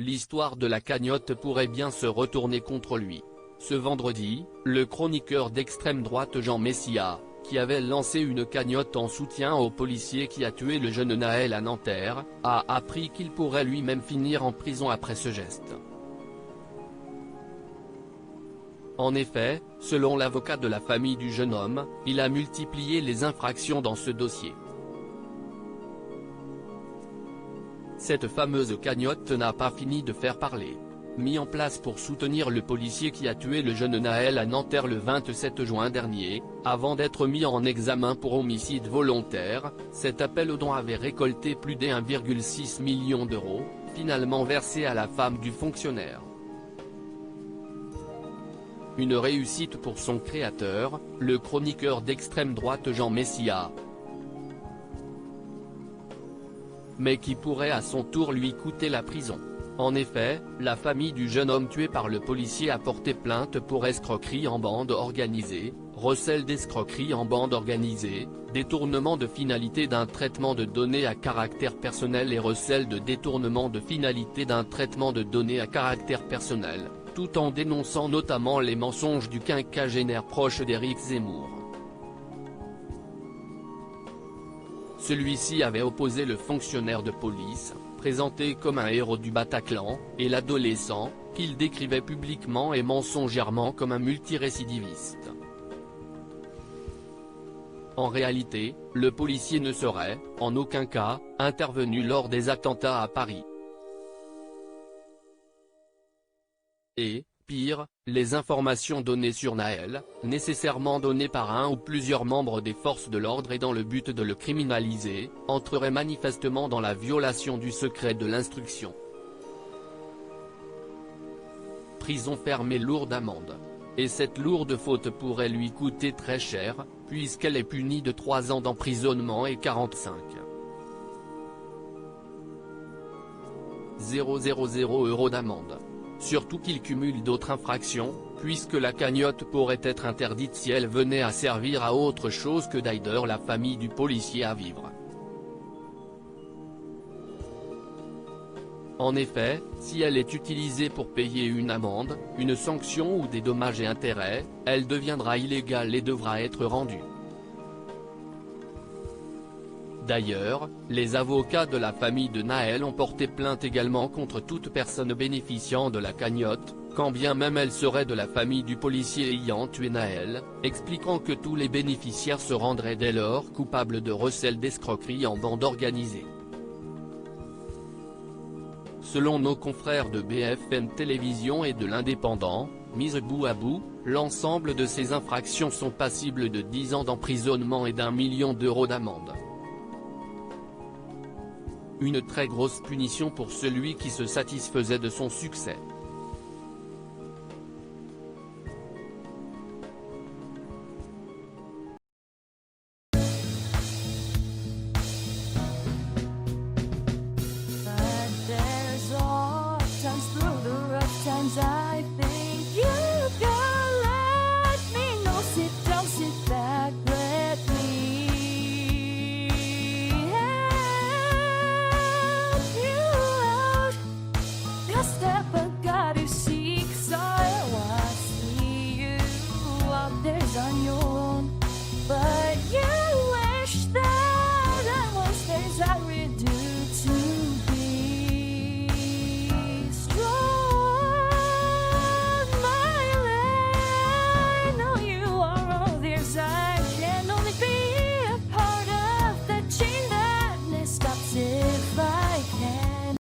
l'histoire de la cagnotte pourrait bien se retourner contre lui. Ce vendredi, le chroniqueur d'extrême droite Jean Messia, qui avait lancé une cagnotte en soutien au policier qui a tué le jeune Nahel à Nanterre, a appris qu'il pourrait lui-même finir en prison après ce geste. En effet, selon l'avocat de la famille du jeune homme, il a multiplié les infractions dans ce dossier. Cette fameuse cagnotte n'a pas fini de faire parler. Mis en place pour soutenir le policier qui a tué le jeune Nahel à Nanterre le 27 juin dernier, avant d'être mis en examen pour homicide volontaire, cet appel aux dons avait récolté plus de 1,6 million d'euros, finalement versés à la femme du fonctionnaire. Une réussite pour son créateur, le chroniqueur d'extrême droite Jean Messia. Mais qui pourrait à son tour lui coûter la prison. En effet, la famille du jeune homme tué par le policier a porté plainte pour escroquerie en bande organisée, recel d'escroquerie en bande organisée, détournement de finalité d'un traitement de données à caractère personnel et recel de détournement de finalité d'un traitement de données à caractère personnel, tout en dénonçant notamment les mensonges du quinquagénaire proche d'Éric Zemmour. Celui-ci avait opposé le fonctionnaire de police, présenté comme un héros du Bataclan, et l'adolescent, qu'il décrivait publiquement et mensongèrement comme un multirécidiviste. En réalité, le policier ne serait, en aucun cas, intervenu lors des attentats à Paris. Et, pire, les informations données sur Nahel, nécessairement données par un ou plusieurs membres des forces de l'ordre et dans le but de le criminaliser, entreraient manifestement dans la violation du secret de l'instruction. Prison ferme et lourde amende. Et cette lourde faute pourrait lui coûter très cher, puisqu'elle est punie de 3 ans d'emprisonnement et 45 000 € d'amende. Surtout qu'il cumule d'autres infractions, puisque la cagnotte pourrait être interdite si elle venait à servir à autre chose que d'aider la famille du policier à vivre. En effet, si elle est utilisée pour payer une amende, une sanction ou des dommages et intérêts, elle deviendra illégale et devra être rendue. D'ailleurs, les avocats de la famille de Nahel ont porté plainte également contre toute personne bénéficiant de la cagnotte, quand bien même elle serait de la famille du policier ayant tué Nahel, expliquant que tous les bénéficiaires se rendraient dès lors coupables de recel d'escroquerie en bande organisée. Selon nos confrères de BFM Télévision et de l'Indépendant, mises bout à bout, l'ensemble de ces infractions sont passibles de 10 ans d'emprisonnement et d'1 million d'euros d'amende. Une très grosse punition pour celui qui se satisfaisait de son succès.